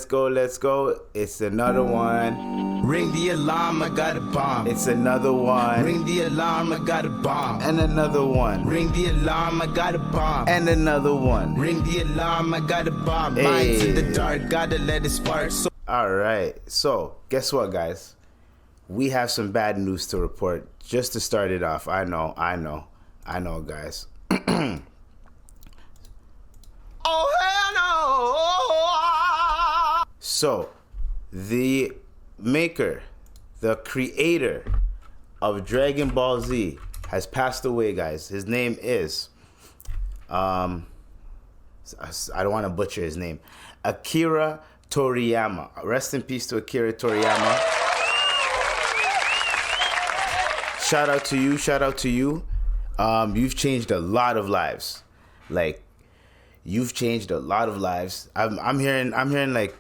go. It's another one. Ring the alarm, I got a bomb. It's another one. Ring the alarm, I got a bomb. And another one. Ring the alarm, I got a bomb. And another one. Ring the alarm, I got a bomb. Hey. Minds in the dark, gotta let it spark. So all right. So, guess what, guys? We have some bad news to report. Just to start it off. I know, guys. oh, hell no! So, the maker, the creator of Dragon Ball Z has passed away, guys. His name is, I don't want to butcher his name, Akira Toriyama. Rest in peace to Akira Toriyama. Shout out to you. You've changed a lot of lives. Like, you've changed a lot of lives. I'm hearing like,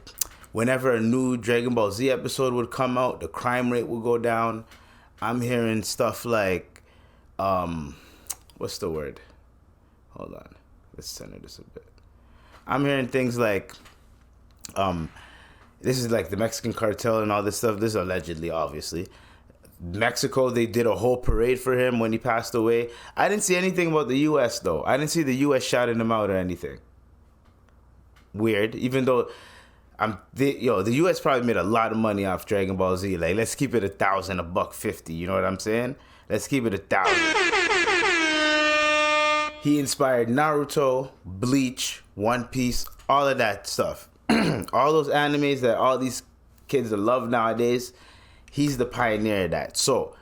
whenever a new Dragon Ball Z episode would come out, the crime rate would go down. I'm hearing stuff like, what's the word? Hold on. Let's center this a bit. I'm hearing things like, this is like the Mexican cartel and all this stuff. This is allegedly, obviously. Mexico, they did a whole parade for him when he passed away. I didn't see anything about the U.S., though. I didn't see the U.S. shouting him out or anything. Weird. Even though the U.S. probably made a lot of money off Dragon Ball Z. Like, let's keep it $1,000, $150. You know what I'm saying? Let's keep it 1,000. He inspired Naruto, Bleach, One Piece, all of that stuff. All those animes that all these kids love nowadays. He's the pioneer of that. So,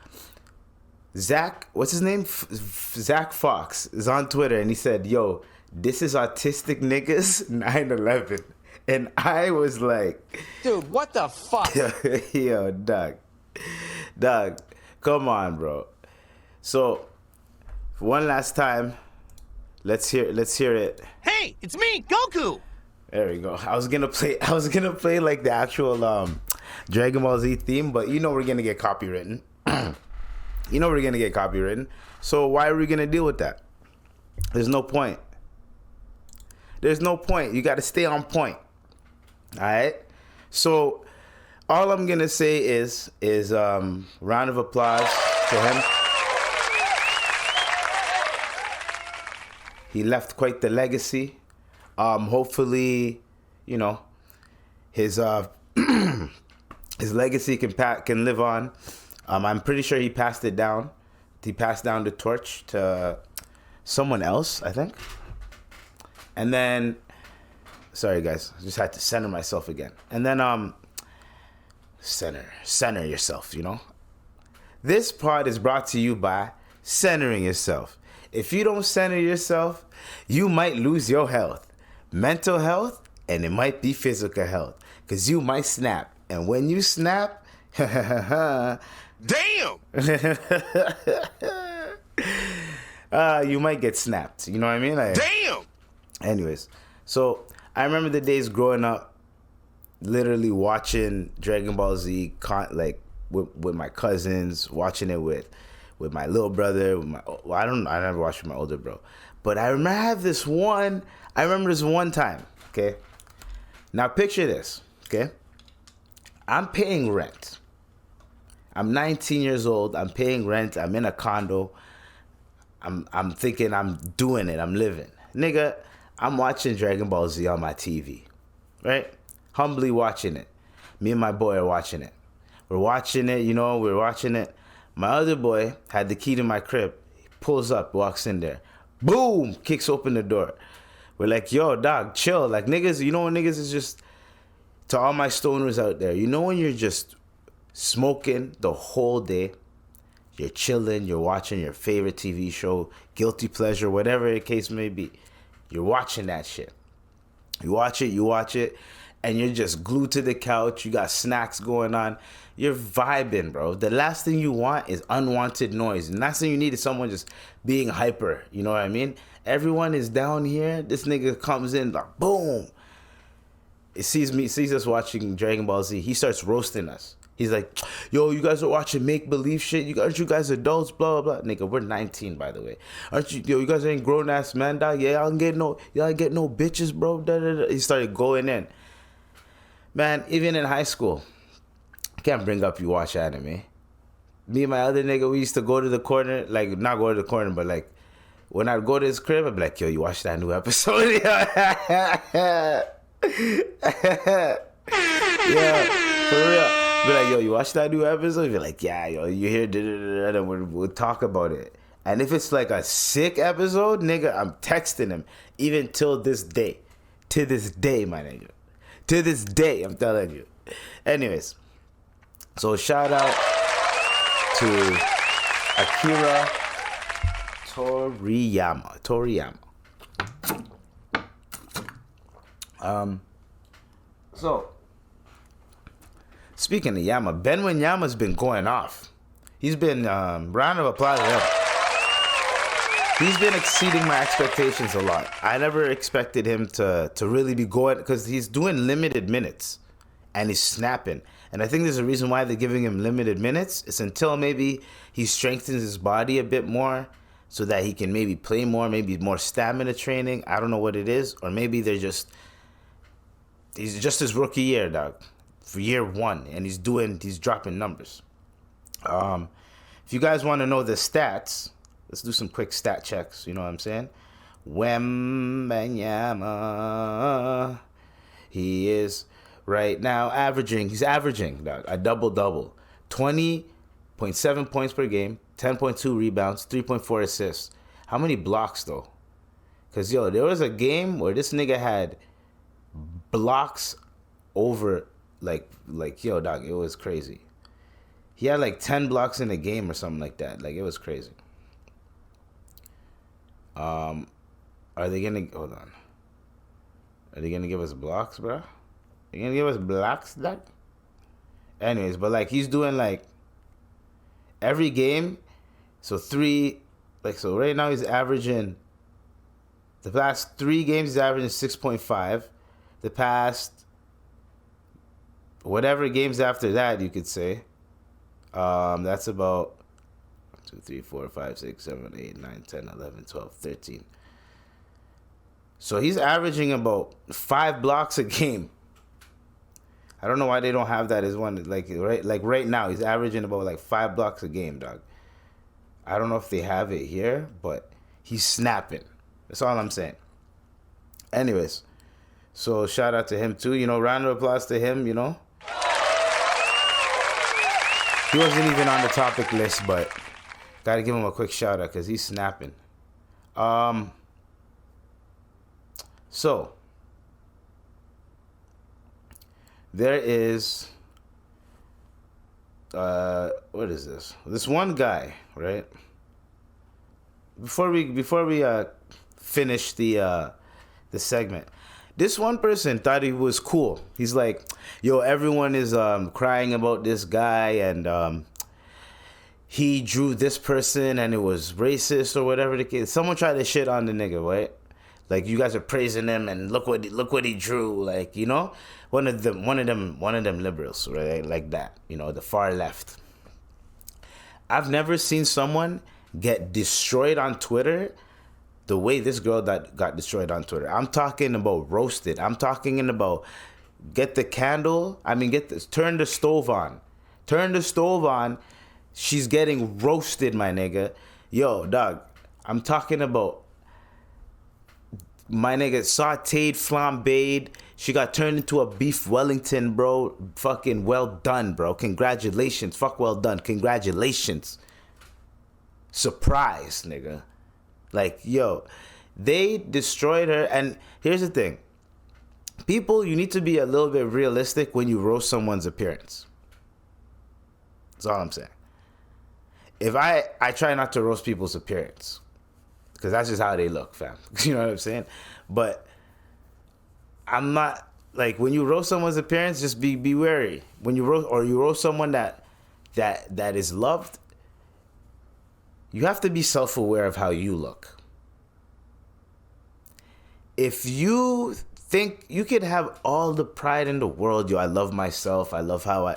Zach, what's his name? Zach Fox is on Twitter, and he said, yo, this is autistic niggas 9/11. And I was like, dude, what the fuck? Yo, Doug, come on, bro. So, for one last time, let's hear it. Hey, it's me, Goku. There we go. I was gonna play like the actual Dragon Ball Z theme, but you know we're gonna get copywritten. So why are we gonna deal with that? There's no point. You got to stay on point. All right. So all I'm gonna say is round of applause to him. He left quite the legacy. Hopefully, you know, his his legacy can live on. I'm pretty sure he passed it down. He passed down the torch to someone else, I think. And then, sorry guys, I just had to center myself again. And then center yourself, you know. This pod is brought to you by centering yourself. If you don't center yourself, you might lose your health, mental health, and it might be physical health, because you might snap. And when you snap, damn! You might get snapped. You know what I mean? Like, Damn! Anyways, so I remember the days growing up, literally watching Dragon Ball Z, like with my cousins, watching it with my little brother. I never watched with my older bro, but I remember this one time. Okay, now picture this. Okay, I'm paying rent. I'm 19 years old. I'm paying rent. I'm in a condo. I'm thinking I'm doing it. I'm living. Nigga, I'm watching Dragon Ball Z on my TV. Right? Humbly watching it. Me and my boy are watching it. We're watching it. My other boy had the key to my crib. He pulls up, walks in there. Boom! Kicks open the door. We're like, yo, dog, chill. Like, niggas, you know when niggas is just, to all my stoners out there, you know when you're just smoking the whole day, you're chilling, you're watching your favorite TV show, guilty pleasure, whatever the case may be. You're watching that shit. You watch it, and you're just glued to the couch. You got snacks going on. You're vibing, bro. The last thing you want is unwanted noise. The last thing you need is someone just being hyper. You know what I mean? Everyone is down here. This nigga comes in like, boom. It sees us watching Dragon Ball Z. He starts roasting us. He's like, yo, you guys are watching make-believe shit. Aren't you guys adults? Blah, blah, blah. Nigga, we're 19, by the way. Aren't you, you guys ain't grown-ass man, dog. Yeah, y'all get no bitches, bro. Da, da, da. He started going in. Man, even in high school, I can't bring up you watch anime. Me and my other nigga, we used to go to the corner, like, not go to the corner, but like, when I'd go to his crib, I'd be like, yo, you watch that new episode? Yeah, for real. Be like, yo, you watch that new episode? Be like, yeah, yo, you hear, and we'll talk about it. And if it's like a sick episode, nigga, I'm texting him, even till this day. To this day, my nigga. To this day, I'm telling you. Anyways, so shout out to Akira Toriyama. So, speaking of Yama, Ben Yama's been going off. He's been, round of applause to him. He's been exceeding my expectations a lot. I never expected him to really be going, because he's doing limited minutes and he's snapping. And I think there's a reason why they're giving him limited minutes. It's until maybe he strengthens his body a bit more so that he can maybe play more, maybe more stamina training. I don't know what it is. Or maybe he's just his rookie year, dog. For year one. And he's dropping numbers. If you guys want to know the stats, let's do some quick stat checks. You know what I'm saying? Wembanyama. He is right now he's averaging, dog, a double-double. 20.7 points per game, 10.2 rebounds, 3.4 assists. How many blocks, though? Because, yo, there was a game where this nigga had blocks over, like yo, dog, it was crazy. He had like 10 blocks in a game or something like that. Like, it was crazy. Are they gonna hold on? Are they gonna give us blocks, bro? They gonna give us blocks, dog? Anyways, but like he's doing like every game. So right now he's averaging, the past 3 games he's averaging 6.5. The past whatever games after that, you could say. That's about 2, 3, 4, 5, 6, 7, 8, 9, 10, 11, 12, 13. So he's averaging about 5 blocks a game. I don't know why they don't have that as one. Like right now, he's averaging about like 5 blocks a game, dog. I don't know if they have it here, but he's snapping. That's all I'm saying. Anyways, so shout out to him too. You know, round of applause to him, you know. He wasn't even on the topic list, but gotta give him a quick shout out because he's snapping. So there is what is this? This one guy, right? Before we finish the segment, this one person thought he was cool. He's like, yo, everyone is crying about this guy, and he drew this person and it was racist or whatever the case. Someone tried to shit on the nigga, right? Like, you guys are praising him and look what he drew, like, you know, one of them liberals, right? Like that, you know, the far left. I've never seen someone get destroyed on Twitter the way this girl that got destroyed on Twitter. I'm talking about roasted. I'm talking about turn the stove on. Turn the stove on. She's getting roasted, my nigga. Yo, dog, I'm talking about my nigga sauteed, flambéed. She got turned into a beef Wellington, bro. Fucking well done, bro. Congratulations. Fuck well done. Congratulations. Surprise, nigga. Like, yo, they destroyed her. And here's the thing. People, you need to be a little bit realistic when you roast someone's appearance. That's all I'm saying. If I try not to roast people's appearance, because that's just how they look, fam. You know what I'm saying? But I'm not, like, when you roast someone's appearance, just be wary. When you roast someone that is loved, you have to be self-aware of how you look. If you think you could have all the pride in the world, yo, I love myself, I love how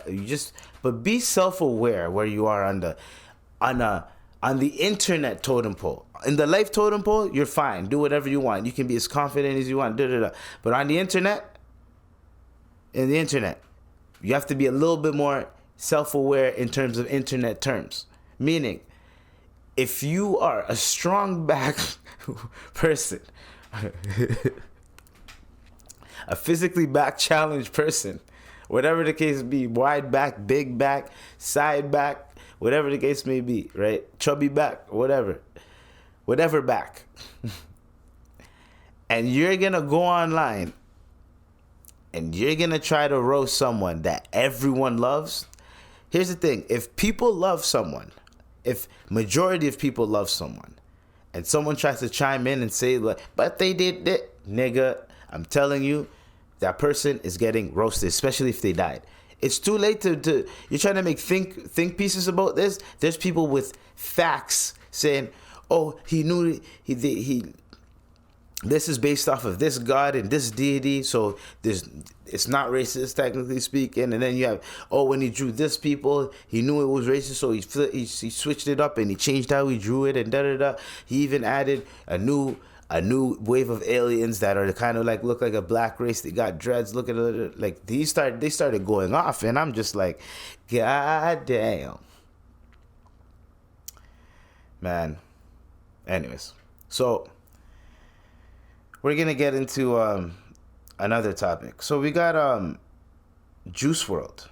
but be self-aware where you are on the internet totem pole. In the life totem pole, you're fine. Do whatever you want. You can be as confident as you want. But on the internet, in the internet. You have to be a little bit more self-aware in terms of internet terms. Meaning, if you are a strong back person, a physically back challenged person, whatever the case be, wide back, big back, side back, whatever the case may be, right? Chubby back, whatever back. And you're going to go online and you're going to try to roast someone that everyone loves. Here's the thing. If people love someone, if majority of people love someone, and someone tries to chime in and say, like, but they did that, nigga, I'm telling you, that person is getting roasted, especially if they died. It's too late to you're trying to make think pieces about this. There's people with facts saying, oh, he knew he this is based off of this god and this deity, so it's not racist technically speaking. And then you have, oh, when he drew this people, he knew it was racist, so he switched it up and he changed how he drew it and da da da. He even added a new wave of aliens that are kind of like look like a black race. They got dreads. Look at it, like they started going off, and I'm just like, god damn, man. Anyways, so we're gonna get into another topic. So we got Juice WRlds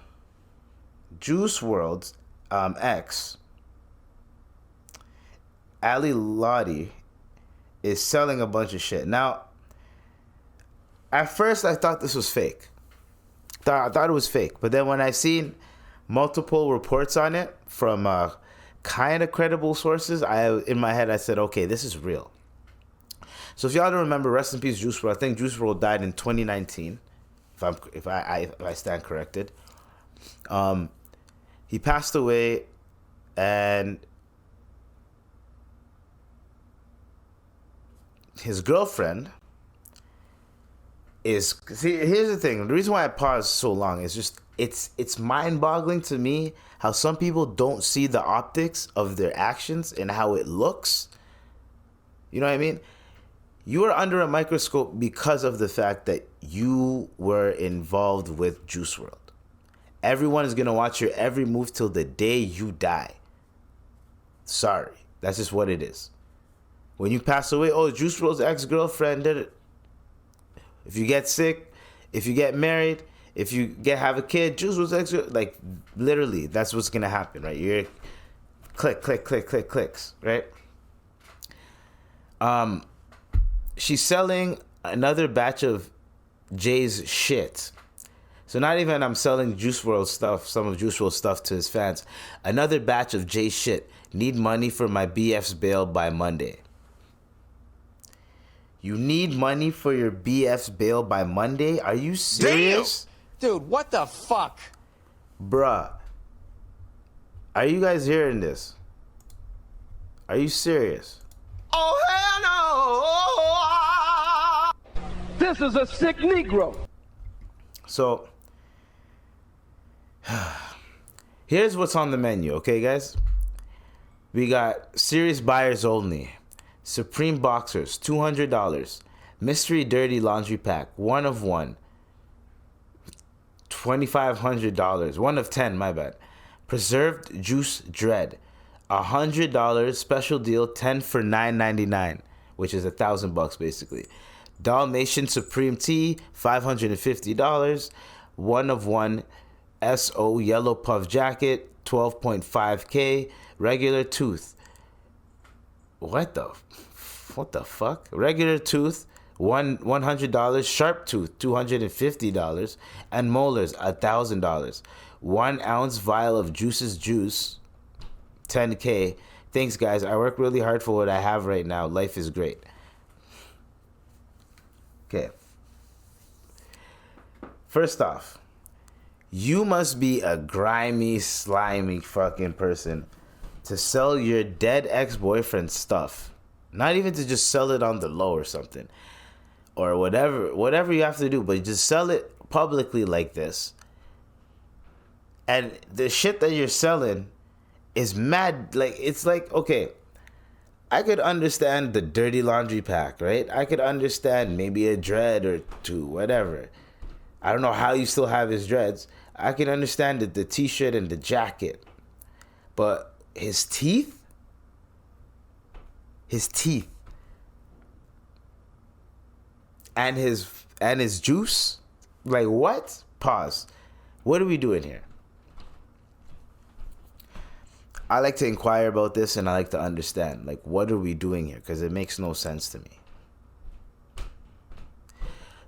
X Ali Lottie is selling a bunch of shit. Now, at first I thought this was fake. I thought it was fake. But then when I seen multiple reports on it from kind of credible sources, in my head I said, okay, this is real. So if y'all don't remember, rest in peace, Juice WRLD. I think Juice WRLD died in 2019, if I stand corrected. He passed away, and his girlfriend is, see, here's the thing. The reason why I paused so long is just it's mind-boggling to me how some people don't see the optics of their actions and how it looks. You know what I mean? You are under a microscope because of the fact that you were involved with Juice WRLD. Everyone is going to watch your every move till the day you die. Sorry. That's just what it is. When you pass away, oh, Juice WRLD's ex-girlfriend did it. If you get sick, if you get married, if you have a kid, Juice WRLD's ex-girlfriend, like, literally, that's what's going to happen, right? You're clicks, right? She's selling another batch of Jay's shit. So not even I'm selling Juice WRLD stuff, some of Juice WRLD stuff to his fans. Another batch of Jay's shit. Need money for my BF's bail by Monday. You need money for your BF's bail by Monday? Are you serious? Damn! Dude, what the fuck? Bruh. Are you guys hearing this? Are you serious? Oh, hell no! This is a sick Negro. So, here's what's on the menu, okay, guys? We got serious buyers only. Supreme Boxers, $200. Mystery Dirty Laundry Pack, 1 of 1. $2,500. 1 of 10, my bad. Preserved Juice Dread, $100. Special deal, 10 for $9.99, which is $1,000 basically. Dalmatian Supreme Tea, $550. 1 of 1. SO Yellow Puff Jacket, 12.5K. Regular Tooth. What the fuck? Regular Tooth, $100. Sharp Tooth, $250. And Molars, $1,000. 1 ounce vial of Juice's Juice, $10K. Thanks, guys. I work really hard for what I have right now. Life is great. Okay. First off, you must be a grimy, slimy fucking person to sell your dead ex-boyfriend stuff. Not even to just sell it on the low or something. Or whatever you have to do, but just sell it publicly like this. And the shit that you're selling is mad. Like, it's like, okay, I could understand the dirty laundry pack, right? I could understand maybe a dread or two, whatever. I don't know how you still have his dreads. I can understand the t-shirt and the jacket. But his teeth? His teeth. And his juice? Like what? Pause. What are we doing here? I like to inquire about this and I like to understand. Like, what are we doing here? Because it makes no sense to me.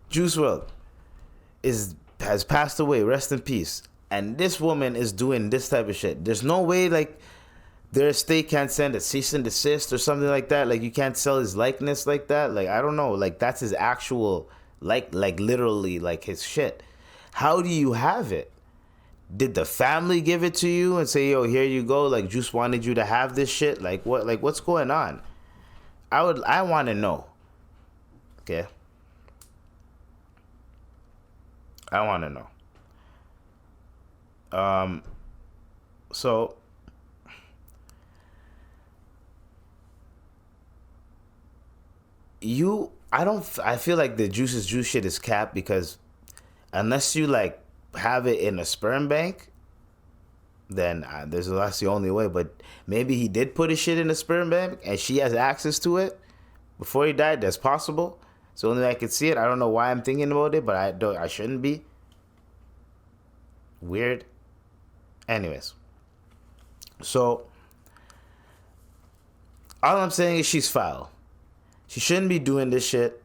Juice WRLD has passed away. Rest in peace. And this woman is doing this type of shit. There's no way, like, their estate can't send a cease and desist or something like that. Like, you can't sell his likeness like that. Like, I don't know. Like, that's his actual, like literally, like, his shit. How do you have it? Did the family give it to you and say, yo, here you go? Like, Juice wanted you to have this shit? Like, what? Like, what's going on? I want to know. Okay? I want to know. So, I feel like the Juice's Juice shit is capped because unless you, like, have it in a sperm bank, then that's the only way. But maybe he did put his shit in a sperm bank and she has access to it before he died. That's possible. It's the only way I could see it. I don't know why I'm thinking about it, but I shouldn't be. Weird. Anyways. So, all I'm saying is she's foul. She shouldn't be doing this shit.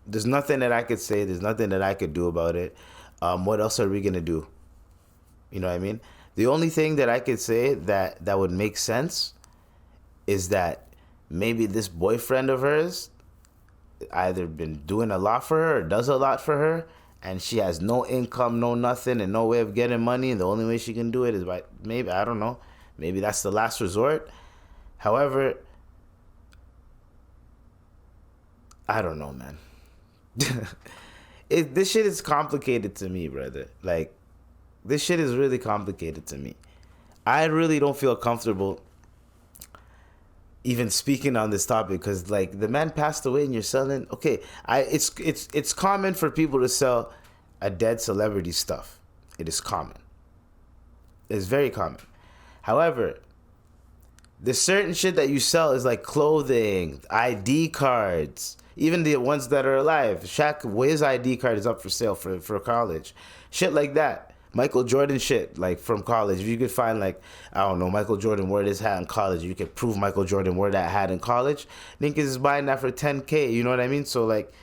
There's nothing that I could say. There's nothing that I could do about it. What else are we going to do? You know what I mean? The only thing that I could say that would make sense is that maybe this boyfriend of hers either been doing a lot for her or does a lot for her, and she has no income, no nothing, and no way of getting money, and the only way she can do it is by, maybe, I don't know, maybe that's the last resort. However, I don't know, man. This shit is complicated to me, brother. Like, this shit is really complicated to me. I really don't feel comfortable even speaking on this topic because, like, the man passed away and you're selling. Okay, it's common for people to sell a dead celebrity stuff. It is common. It's very common. However, the certain shit that you sell is like clothing, ID cards. Even the ones that are alive. Shaq, his ID card is up for sale for college. Shit like that. Michael Jordan shit, like, from college. If you could find, like, I don't know, Michael Jordan wore this hat in college. You could prove Michael Jordan wore that hat in college. Niggas is buying that for $10K. You know what I mean? So, like,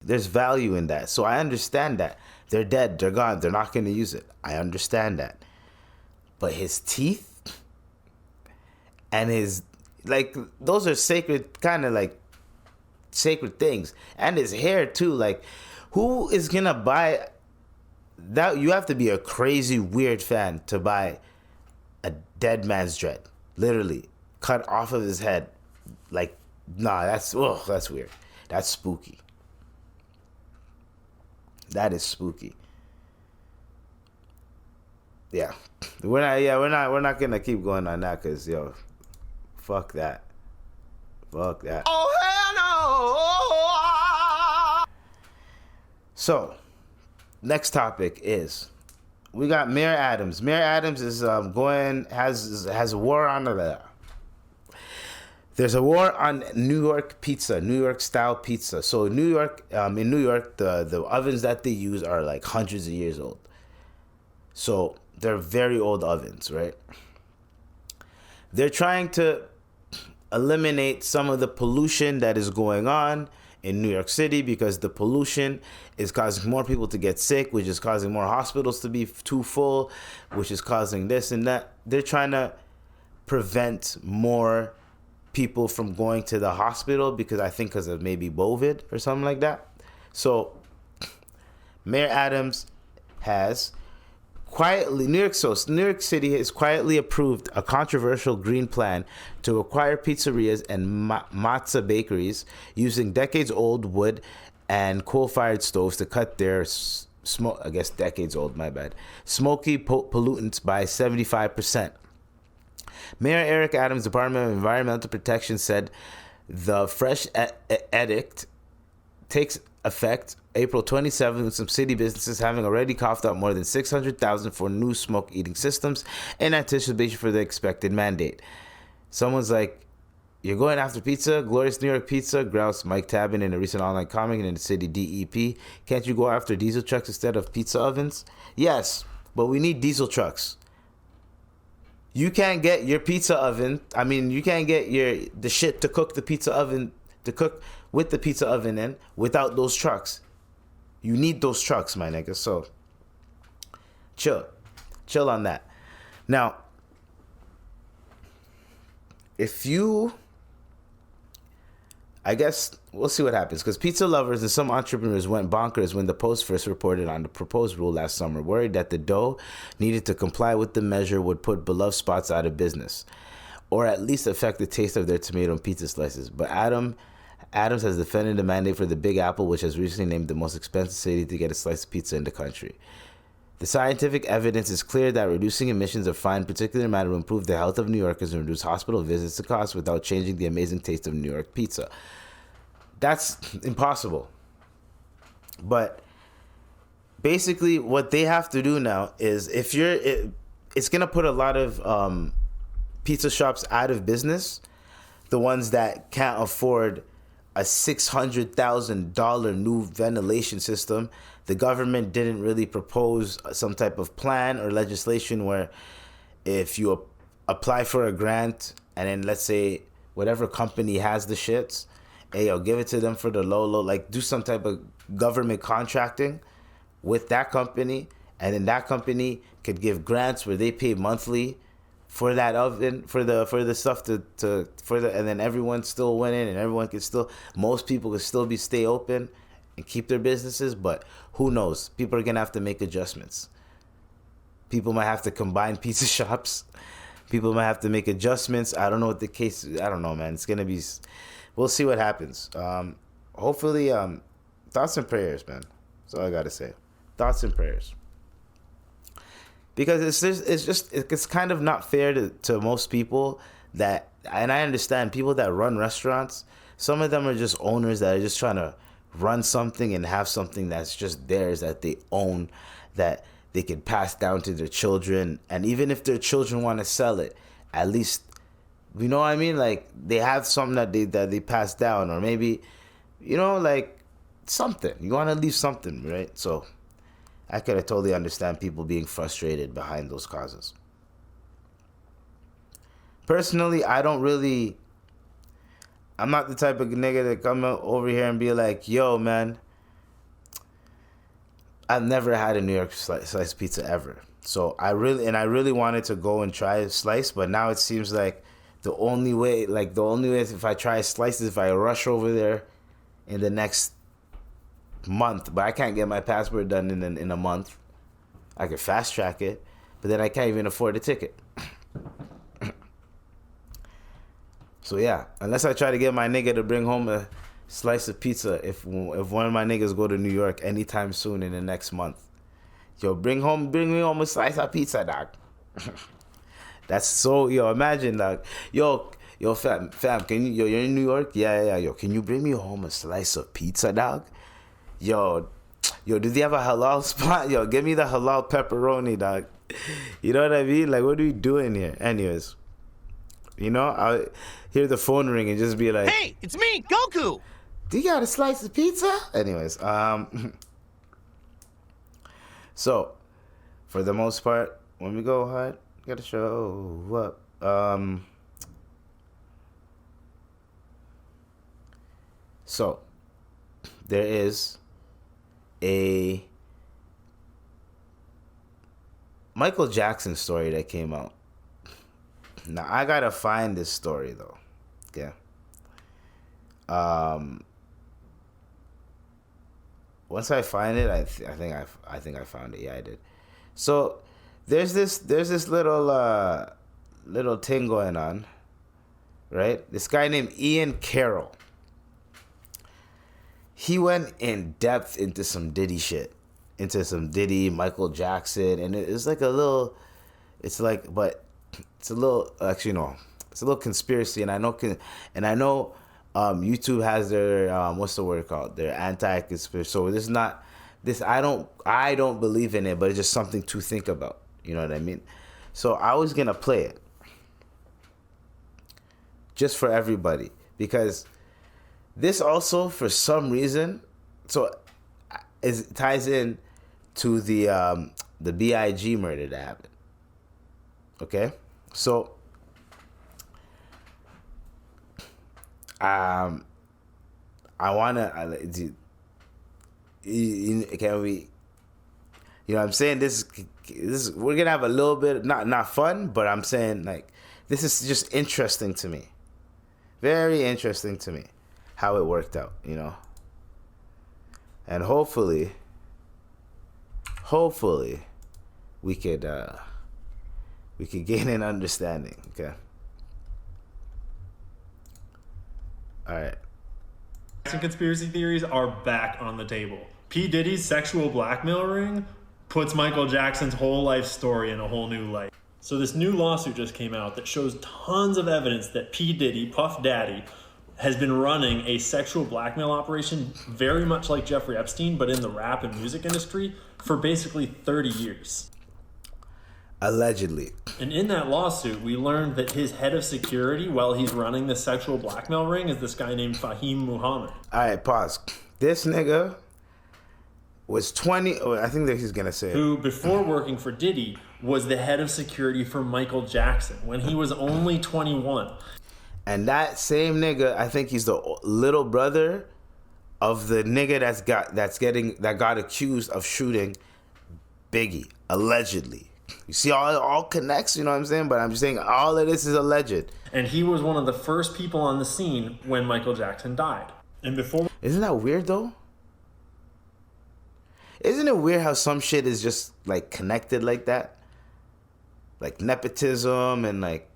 there's value in that. So I understand that. They're dead. They're gone. They're not going to use it. I understand that. But his teeth and his, like, those are sacred, kind of, like, sacred things. And his hair too. Like, who is gonna buy that? You have to be a crazy weird fan to buy a dead man's dread, literally cut off of his head. Like, nah, that's weird. That's spooky. That is spooky. Yeah, we're not gonna keep going on that because, yo, fuck that. Oh, hell no! So, next topic is we got Mayor Adams. Mayor Adams is has a war on the. There's a war on New York pizza, New York style pizza. So in New York, the ovens that they use are like hundreds of years old. So they're very old ovens, right? They're trying to eliminate some of the pollution that is going on in New York City because the pollution is causing more people to get sick, which is causing more hospitals to be too full, which is causing this and that. They're trying to prevent more people from going to the hospital because of maybe COVID or something like that. So Mayor Adams has New York City has quietly approved a controversial green plan to acquire pizzerias and matzo bakeries using decades-old wood and coal-fired stoves to cut their smoky pollutants by 75%. Mayor Eric Adams' Department of Environmental Protection said the fresh edict takes effect April 27th, with some city businesses having already coughed up more than $600,000 for new smoke eating systems in anticipation for the expected mandate. Someone's like, "You're going after pizza? Glorious New York Pizza," groused Mike Tabin in a recent online comment in the city DEP. "Can't you go after diesel trucks instead of pizza ovens?" Yes, but we need diesel trucks. You can't get your pizza oven. I mean, you can't get the shit to cook the pizza oven, to cook with the pizza oven in, without those trucks. You need those trucks, my nigga. So chill on that. Now, I guess we'll see what happens, because pizza lovers and some entrepreneurs went bonkers when the Post first reported on the proposed rule last summer, worried that the dough needed to comply with the measure would put beloved spots out of business, or at least affect the taste of their tomato and pizza slices. But Adams has defended the mandate for the Big Apple, which has recently named the most expensive city to get a slice of pizza in the country. The scientific evidence is clear that reducing emissions of fine particulate matter will improve the health of New Yorkers and reduce hospital visits to cost without changing the amazing taste of New York pizza. That's impossible. But basically what they have to do now is, it's going to put a lot of pizza shops out of business. The ones that can't afford a $600,000 new ventilation system. The government didn't really propose some type of plan or legislation where if you apply for a grant and then let's say whatever company has the shits, hey, yo, give it to them for the low, like do some type of government contracting with that company, and then that company could give grants where they pay monthly for that oven, for the stuff and then everyone's still winning, and most people could still stay open and keep their businesses. But who knows? People are gonna have to make adjustments. People might have to combine pizza shops. People might have to make adjustments. I don't know what the case is. I don't know, man. It's gonna be. We'll see what happens. Hopefully, thoughts and prayers, man. That's all I gotta say. Thoughts and prayers. Because it's kind of not fair to most people that, and I understand people that run restaurants. Some of them are just owners that are just trying to run something and have something that's just theirs, that they own, that they can pass down to their children. And even if their children want to sell it, at least, you know what I mean? Like, they have something that they pass down, or maybe, like something. You want to leave something, right? So I could totally understand people being frustrated behind those causes. Personally, I'm not the type of nigga that come over here and be like, yo, man, I've never had a New York slice pizza ever. So I really wanted to go and try a slice, but now it seems like the only way is if I try a slice is if I rush over there in the next month. But I can't get my passport done in a month. I could fast track it, but then I can't even afford a ticket. So yeah, unless I try to get my nigga to bring home a slice of pizza, if one of my niggas go to New York anytime soon in the next month, yo, bring me home a slice of pizza, dog. That's so, imagine, dog. Yo, fam, can you, you're in New York? Yeah, yo, can you bring me home a slice of pizza, dog? Yo, do they have a halal spot? Yo, give me the halal pepperoni, dog. You know what I mean? Like, what are we doing here? Anyways, I hear the phone ring and just be like, hey, it's me, Goku. Do you got a slice of pizza? Anyways, so for the most part, when we go hard, gotta show up. So there is a Micheal Jackson story that came out. Now I gotta find this story though. Okay. Once I find it, I think I found it. Yeah, I did. So there's this little thing going on, right? This guy named Ian Carroll. He went in depth into some Diddy shit, Micheal Jackson, and it's a little conspiracy, and I know YouTube has their what's the word called? Their anti-conspiracy. So this is not this. I don't believe in it, but it's just something to think about. You know what I mean? So I was gonna play it just for everybody because this also for some reason it ties in to the BIG murder that happened. Okay, so I wanna can we, you know what I'm saying, this we're gonna have a little bit not fun, but I'm saying like this is just interesting to me, very interesting to me how it worked out, you know, and hopefully we could gain an understanding. Okay, all right. Some conspiracy theories are back on the table. P. Diddy's sexual blackmail ring puts Michael Jackson's whole life story in a whole new light. So this new lawsuit just came out that shows tons of evidence that P. Diddy, Puff Daddy, has been running a sexual blackmail operation very much like Jeffrey Epstein, but in the rap and music industry for basically 30 years. Allegedly. And in that lawsuit, we learned that his head of security while he's running the sexual blackmail ring is this guy named Fahim Muhammad. All right, pause. This nigga was 20, I think that he's going to say who, before working for Diddy, was the head of security for Michael Jackson when he was only 21. And that same nigga, I think he's the little brother of the nigga that got accused of shooting Biggie, allegedly. You see, all connects, you know what I'm saying? But I'm just saying all of this is alleged. And he was one of the first people on the scene when Michael Jackson died. And before... Isn't that weird, though? Isn't it weird how some shit is just, like, connected like that? Like, nepotism and, like...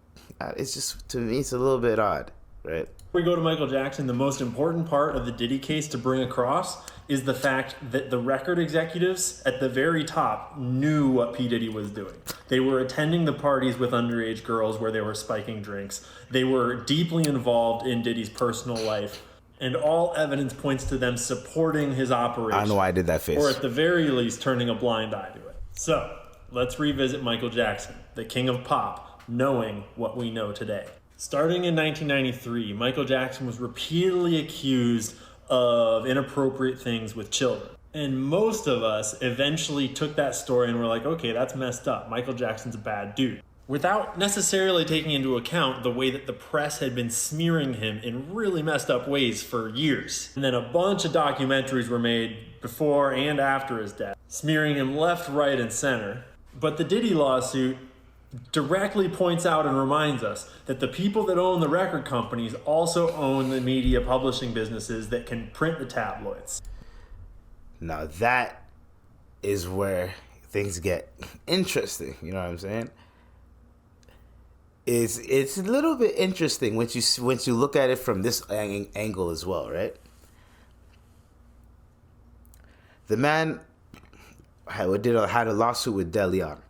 It's just, to me, it's a little bit odd, right? We go to Michael Jackson. The most important part of the Diddy case to bring across is the fact that the record executives at the very top knew what P. Diddy was doing. They were attending the parties with underage girls where they were spiking drinks. They were deeply involved in Diddy's personal life. And all evidence points to them supporting his operation. I don't know why I did that face. Or at the very least, turning a blind eye to it. So, let's revisit Michael Jackson, the king of pop, knowing what we know today. Starting in 1993, Michael Jackson was repeatedly accused of inappropriate things with children. And most of us eventually took that story and were like, okay, that's messed up. Michael Jackson's a bad dude. Without necessarily taking into account the way that the press had been smearing him in really messed up ways for years. And then a bunch of documentaries were made before and after his death, smearing him left, right, and center. But the Diddy lawsuit directly points out and reminds us that the people that own the record companies also own the media publishing businesses that can print the tabloids. Now that is where things get interesting, you know what I'm saying? It's a little bit interesting once you look at it from this angle as well, right? The man had a lawsuit with De Leon.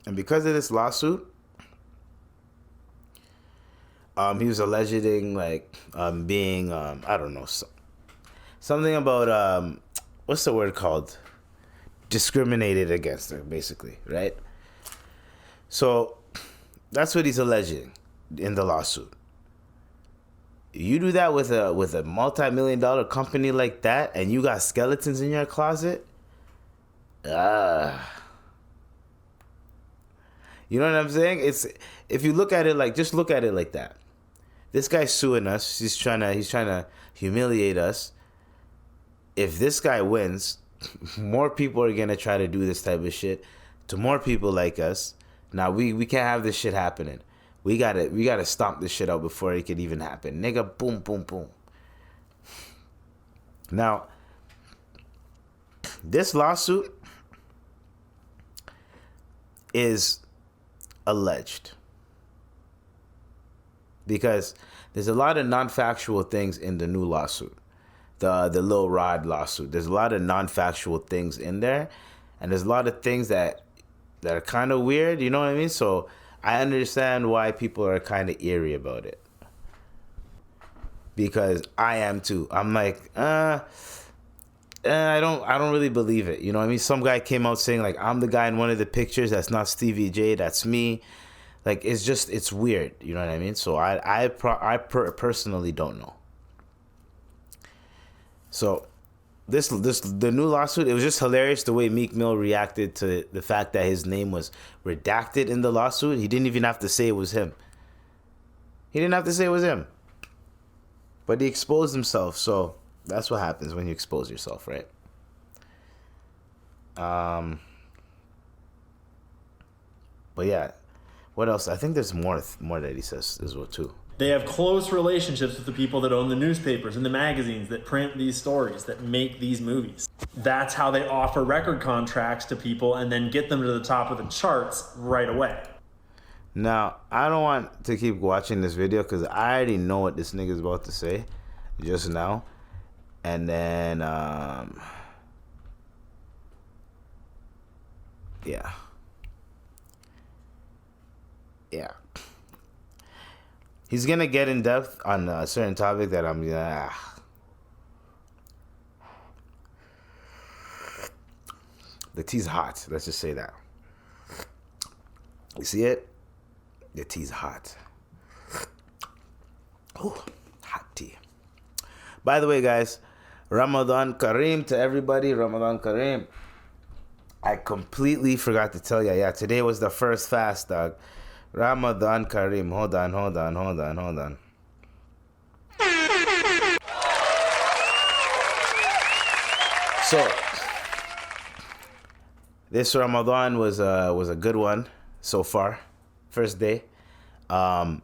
And because of this lawsuit, he was alleging being I don't know, something about what's the word called? Discriminated against her, basically, right? So that's what he's alleging in the lawsuit. You do that with a multi-million-dollar company like that, and you got skeletons in your closet. You know what I'm saying? It's, if you look at it just look at it like that. This guy's suing us. He's trying to humiliate us. If this guy wins, more people are gonna try to do this type of shit to more people like us. Now we can't have this shit happening. We gotta stomp this shit out before it could even happen. Nigga, boom, boom, boom. Now, this lawsuit is alleged because there's a lot of non-factual things in the new lawsuit, the Lil Rod lawsuit. There's a lot of non-factual things in there, and there's a lot of things that are kind of weird, you know what I mean? So I understand why people are kind of eerie about it. because I am too. I'm like, I don't really believe it. You know what I mean? Some guy came out saying like, I'm the guy in one of the pictures. That's not Stevie J. That's me. Like, it's weird. You know what I mean? So I personally don't know. So the new lawsuit, it was just hilarious the way Meek Mill reacted to the fact that his name was redacted in the lawsuit. He didn't even have to say it was him. But he exposed himself. So that's what happens when you expose yourself, right? But yeah, what else? I think there's more that he says as well too. They have close relationships with the people that own the newspapers and the magazines that print these stories, that make these movies. That's how they offer record contracts to people and then get them to the top of the charts right away. Now, I don't want to keep watching this video because I already know what this nigga's about to say just now. And then, yeah. He's going to get in depth on a certain topic that I'm The tea's hot. Let's just say that. You see it? The tea's hot. Oh, hot tea. By the way, guys, Ramadhan Kareem to everybody. Ramadhan Kareem. I completely forgot to tell you. Yeah, today was the first fast, dog. Ramadhan Kareem. Hold on. So, this Ramadan was a good one so far. First day. The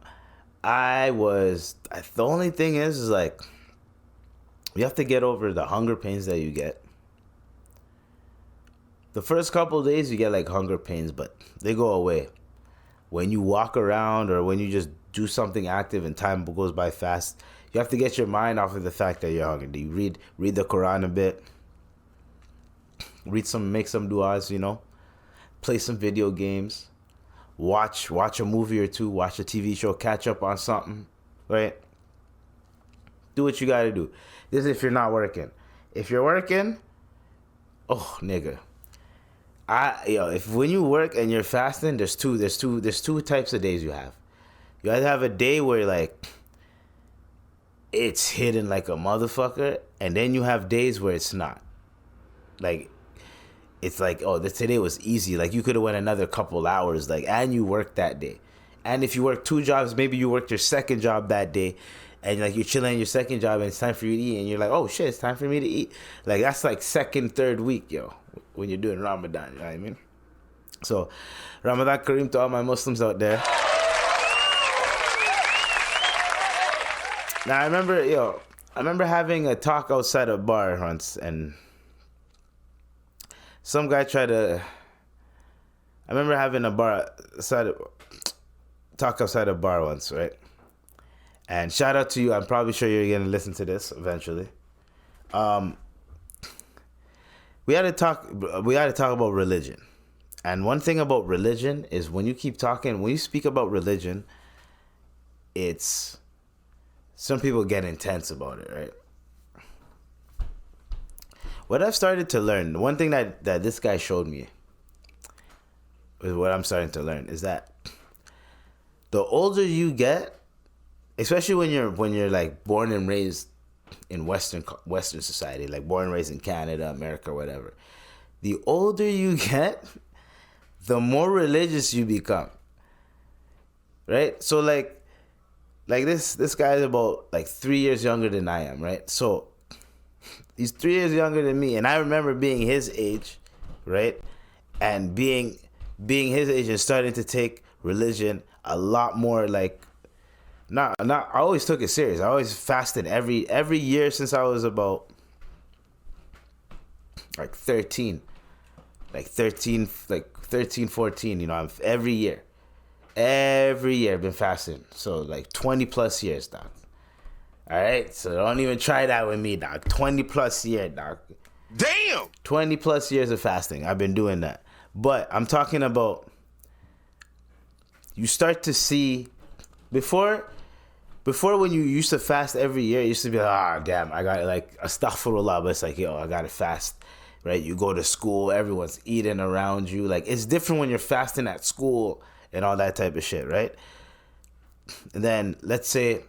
only thing is like, you have to get over the hunger pains that you get. The first couple of days you get like hunger pains, but they go away. When you walk around or when you just do something active and time goes by fast, you have to get your mind off of the fact that you're hungry. You read the Quran a bit. Make some du'as, you know. Play some video games. Watch a movie or two. Watch a TV show. Catch up on something, right? Do what you gotta do. This is if you're not working. If you're working, oh nigga. If when you work and you're fasting, there's two types of days you have. You either have a day where like it's hidden like a motherfucker, and then you have days where it's not. Like it's like, oh, today was easy. Like you could have went another couple hours, like, and you worked that day. And if you work 2 jobs, maybe you worked your second job that day, and like you're chilling in your second job, and it's time for you to eat, and you're like, oh shit, it's time for me to eat. Like that's like second, third week, yo. When you're doing Ramadan, you know what I mean? So, Ramadan Kareem to all my Muslims out there. Now, I remember having a talk outside a bar once, and some guy I remember having a talk outside a bar once, right? And shout out to you. I'm probably sure you're going to listen to this eventually. We had to talk about religion. And one thing about religion is when you speak about religion, some people get intense about it, right? What I've started to learn, one thing that this guy showed me, is what I'm starting to learn, is that the older you get, especially when you're like born and raised in Western society, like born and raised in Canada, America, whatever, the older you get, the more religious you become, right? So like this guy is about like 3 years younger than I am, right? So he's 3 years younger than me, and I remember being his age, right? And being his age and starting to take religion a lot more like, not. I always took it serious. I always fasted every year since I was about like 13, 14. You know, every year I've been fasting. So like 20 plus years, dog. All right, so don't even try that with me, dog. 20 plus years, dog. Damn. 20 plus years of fasting. I've been doing that. But I'm talking about, you start to see, before before when you used to fast every year, it used to be like, damn, I got like astaghfirullah, but it's like, yo, I gotta fast, right? You go to school, everyone's eating around you. Like, it's different when you're fasting at school and all that type of shit, right? And then let's say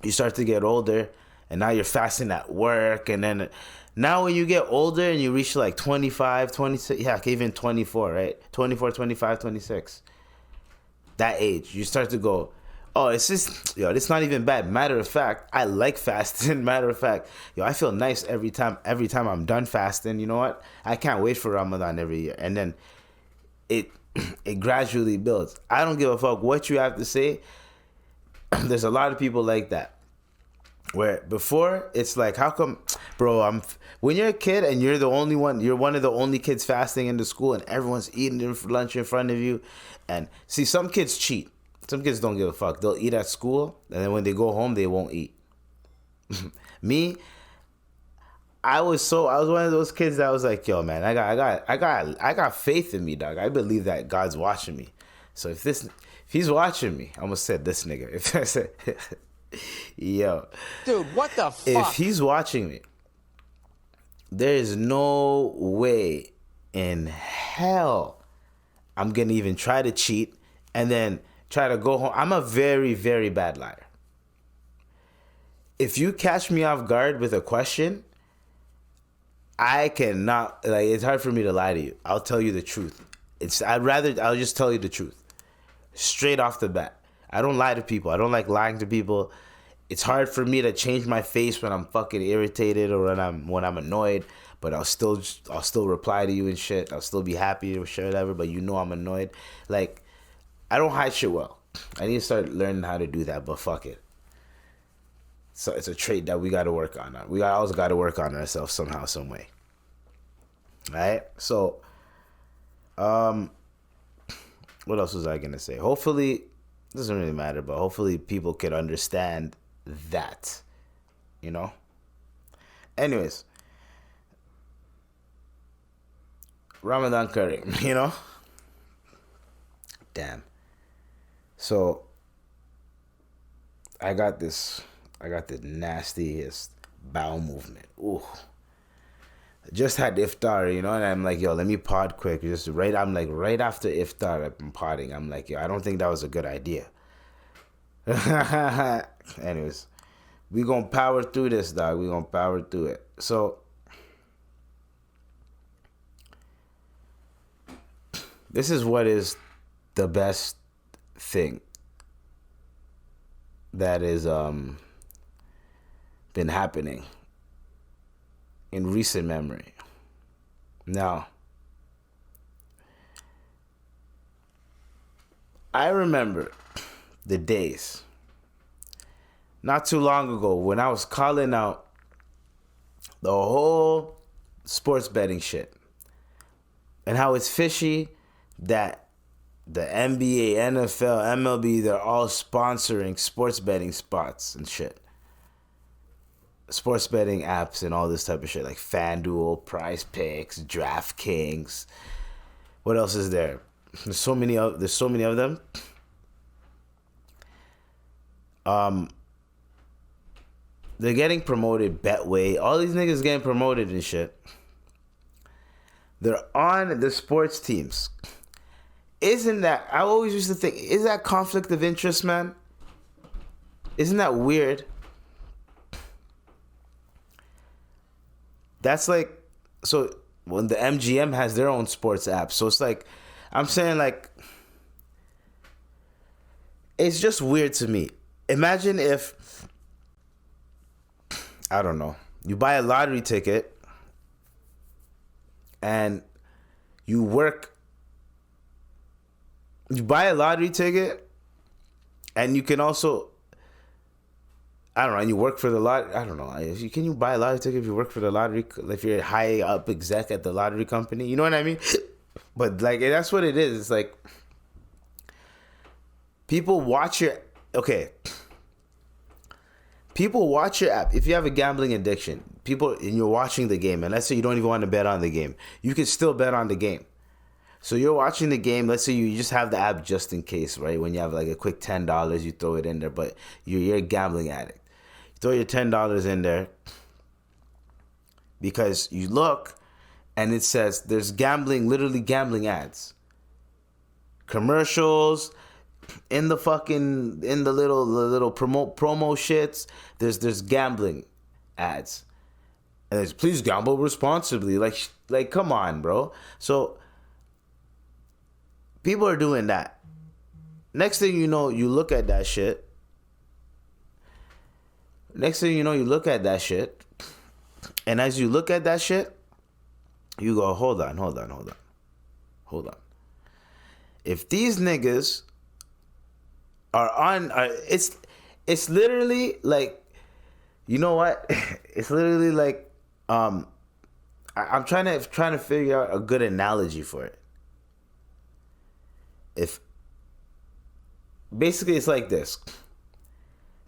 you start to get older and now you're fasting at work, and then now when you get older and you reach like 25, 26, even 24, right? 24, 25, 26. That age, you start to go, oh, it's just, yo, it's not even bad. Matter of fact, I like fasting. Matter of fact, yo, I feel nice every time I'm done fasting. You know what? I can't wait for Ramadan every year. And then it gradually builds. I don't give a fuck what you have to say. There's a lot of people like that. Where before, it's like, how come, bro, when you're a kid and you're one of the only kids fasting in the school and everyone's eating lunch in front of you. And see, some kids cheat. Some kids don't give a fuck. They'll eat at school, and then when they go home, they won't eat. Me, I was one of those kids that was like, yo, man, I got faith in me, dog. I believe that God's watching me. So if he's watching me, I almost said this nigga. If I said, yo, dude, what the fuck? If he's watching me, there is no way in hell I'm gonna even try to cheat and then try to go home. I'm a very, very bad liar. If you catch me off guard with a question, I cannot, like, it's hard for me to lie to you. I'll tell you the truth. I'll just tell you the truth. Straight off the bat. I don't lie to people. I don't like lying to people. It's hard for me to change my face when I'm fucking irritated or when I'm annoyed, but I'll still reply to you and shit. I'll still be happy or shit, whatever, but you know I'm annoyed. Like, I don't hide shit well. I need to start learning how to do that, but fuck it. So it's a trait that we got to work on. We always got to work on ourselves somehow, some way. All right? So, what else was I going to say? Hopefully, it doesn't really matter, but hopefully people can understand that, you know? Anyways, Ramadan Kareem, you know? Damn. So I got this nastiest bowel movement. Ooh. I just had iftar, you know, and I'm like, yo, let me pod quick. I'm like, right after iftar, I'm podding. I'm like, yo, I don't think that was a good idea. Anyways, we gonna power through this, dog. We gonna power through it. So this is what is the best thing that is been happening in recent memory. Now, I remember the days not too long ago when I was calling out the whole sports betting shit and how it's fishy that the NBA, NFL, MLB, they're all sponsoring sports betting spots and shit. Sports betting apps and all this type of shit, like FanDuel, Prize Picks, DraftKings. What else is there? There's so many of them. They're getting promoted. Betway, all these niggas getting promoted and shit. They're on the sports teams. Isn't that, I always used to think, is that conflict of interest, man? Isn't that weird? That's like, so when the MGM has their own sports app. So it's like, I'm saying, like, it's just weird to me. Imagine if, I don't know, you buy a lottery ticket and you buy a lottery ticket and you can also, I don't know, and you work for the lottery. I don't know. Can you buy a lottery ticket if you work for the lottery? If you're a high up exec at the lottery company, you know what I mean? But like, that's what it is. It's like people watch your app. If you have a gambling addiction, and you're watching the game, and let's say you don't even want to bet on the game, you can still bet on the game. So you're watching the game. Let's say you just have the app just in case, right? When you have like a quick $10, you throw it in there. But you're a gambling addict. You throw your $10 in there because you look and it says there's gambling, literally gambling ads, commercials, in the little promo shits. There's gambling ads, and it's please gamble responsibly. Like come on, bro. So people are doing that. Next thing you know, you look at that shit. And as you look at that shit, you go, hold on. If these niggas are on, it's literally like, you know what? It's literally like, I'm trying to figure out a good analogy for it. Basically it's like this.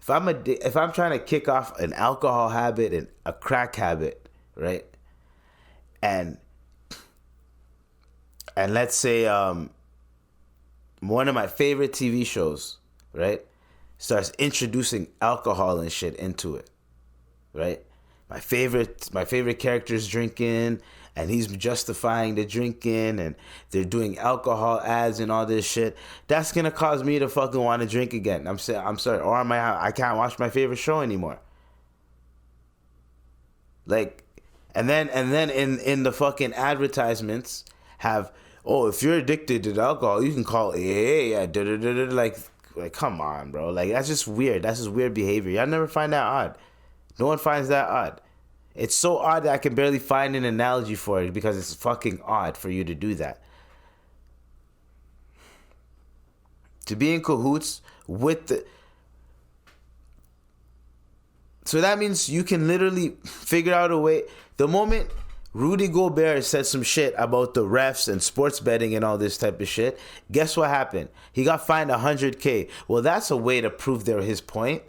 If I'm trying to kick off an alcohol habit and a crack habit, right? And let's say one of my favorite TV shows, right, starts introducing alcohol and shit into it, right? My favorite character's drinking, and he's justifying the drinking, and they're doing alcohol ads and all this shit. That's gonna cause me to fucking want to drink again. I'm sorry, or I can't watch my favorite show anymore. Like, and then in the fucking advertisements have, oh, if you're addicted to alcohol, you can call AA. Like come on, bro. Like that's just weird. That's just weird behavior. Y'all never find that odd. No one finds that odd. It's so odd that I can barely find an analogy for it because it's fucking odd for you to do that. To be in cahoots with the... So that means you can literally figure out a way. The moment Rudy Gobert said some shit about the refs and sports betting and all this type of shit, guess what happened? He got fined $100K. Well, that's a way to prove his point.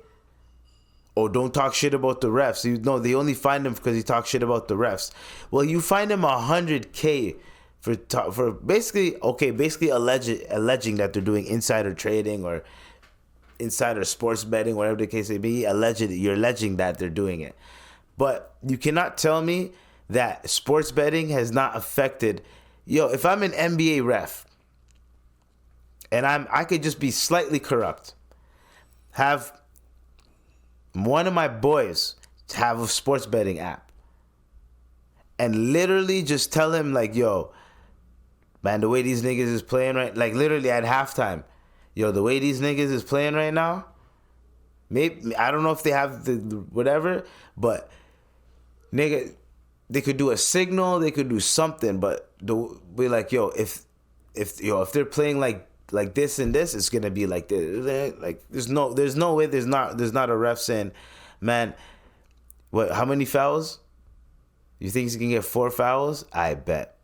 Oh, don't talk shit about the refs. No, they only find him because he talks shit about the refs. Well, you find him $100K for basically alleging that they're doing insider trading or insider sports betting, whatever the case may be. You're alleging that they're doing it. But you cannot tell me that sports betting has not affected. If I'm an NBA ref and I could just be slightly corrupt, have one of my boys have a sports betting app, and literally just tell him like, yo, man, the way these niggas is playing right, like literally at halftime, yo, the way these niggas is playing right now, maybe, I don't know if they have the whatever, but nigga, they could do a signal, they could do something, but be like, yo, if they're playing like this and this, it's gonna be like this. Like there's no way there's not a ref saying, man, what? How many fouls? You think he's gonna get 4 fouls? I bet.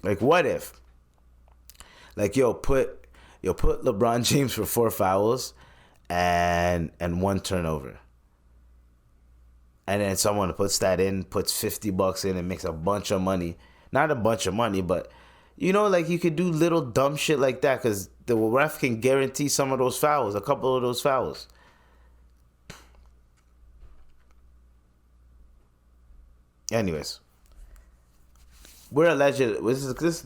Like what if? Like put LeBron James for 4 fouls and 1 turnover. And then someone puts $50 in and makes a bunch of money. Not a bunch of money, but like you could do little dumb shit like that because the ref can guarantee some of those fouls, a couple of those fouls. Anyways, we're alleged. This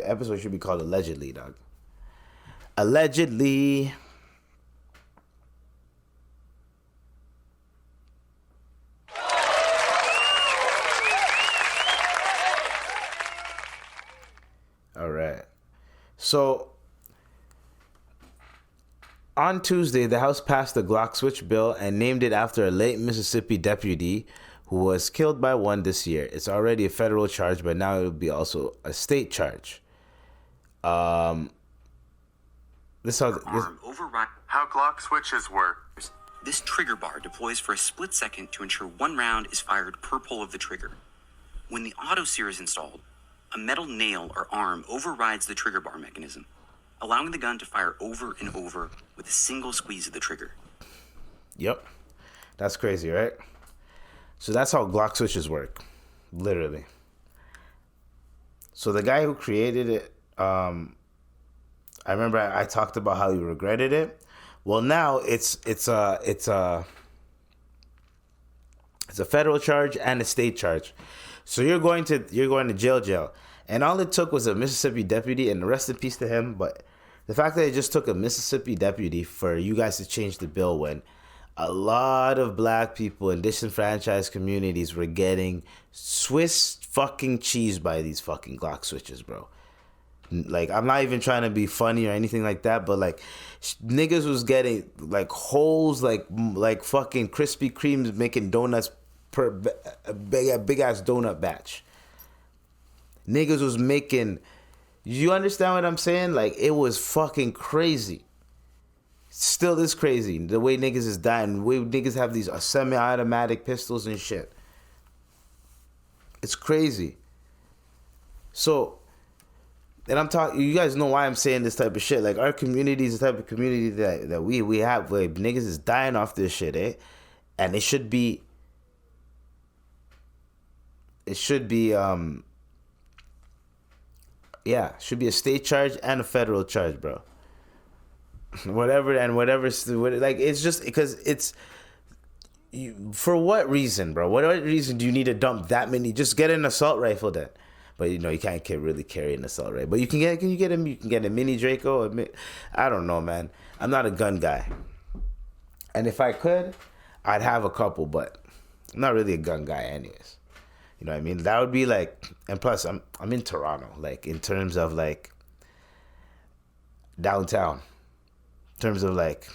episode should be called Allegedly, dog. Allegedly. All right. So on Tuesday, the House passed the Glock switch bill and named it after a late Mississippi deputy who was killed by one this year. It's already a federal charge, but now it will be also a state charge. How Glock switches work. This trigger bar deploys for a split second to ensure 1 round is fired per pull of the trigger. When the auto sear is installed, a metal nail or arm overrides the trigger bar mechanism, allowing the gun to fire over and over with a single squeeze of the trigger. Yep. That's crazy, right? So that's how Glock switches work. literally. So the guy who created it, I remember I talked about how he regretted it. Well, now it's a federal charge and a state charge. So you're going to jail. And all it took was a Mississippi deputy, and rest in peace to him, but the fact that it just took a Mississippi deputy for you guys to change the bill when a lot of black people in disenfranchised communities were getting Swiss fucking cheese by these fucking Glock switches, bro. Like, I'm not even trying to be funny or anything like that, but like, niggas was getting like holes, like fucking Krispy Kremes making donuts per big ass donut batch. Niggas was making, you understand what I'm saying? Like, it was fucking crazy. Still is crazy. The way niggas is dying, the way niggas have these semi-automatic pistols and shit. It's crazy. So, and I'm talking, you guys know why I'm saying this type of shit. Like, our community is the type of community that we have where niggas is dying off this shit, eh? And it should be should be a state charge and a federal charge, bro. Whatever, like, it's just because it's, for what reason, bro? What reason do you need to dump that many? Just get an assault rifle then. But you know, you can't really carry an assault rifle. But you can get a mini Draco. I don't know, man. I'm not a gun guy. And if I could, I'd have a couple, but I'm not really a gun guy anyways. You know what I mean? That would be like, and plus I'm in Toronto, like in terms of like downtown. In terms of like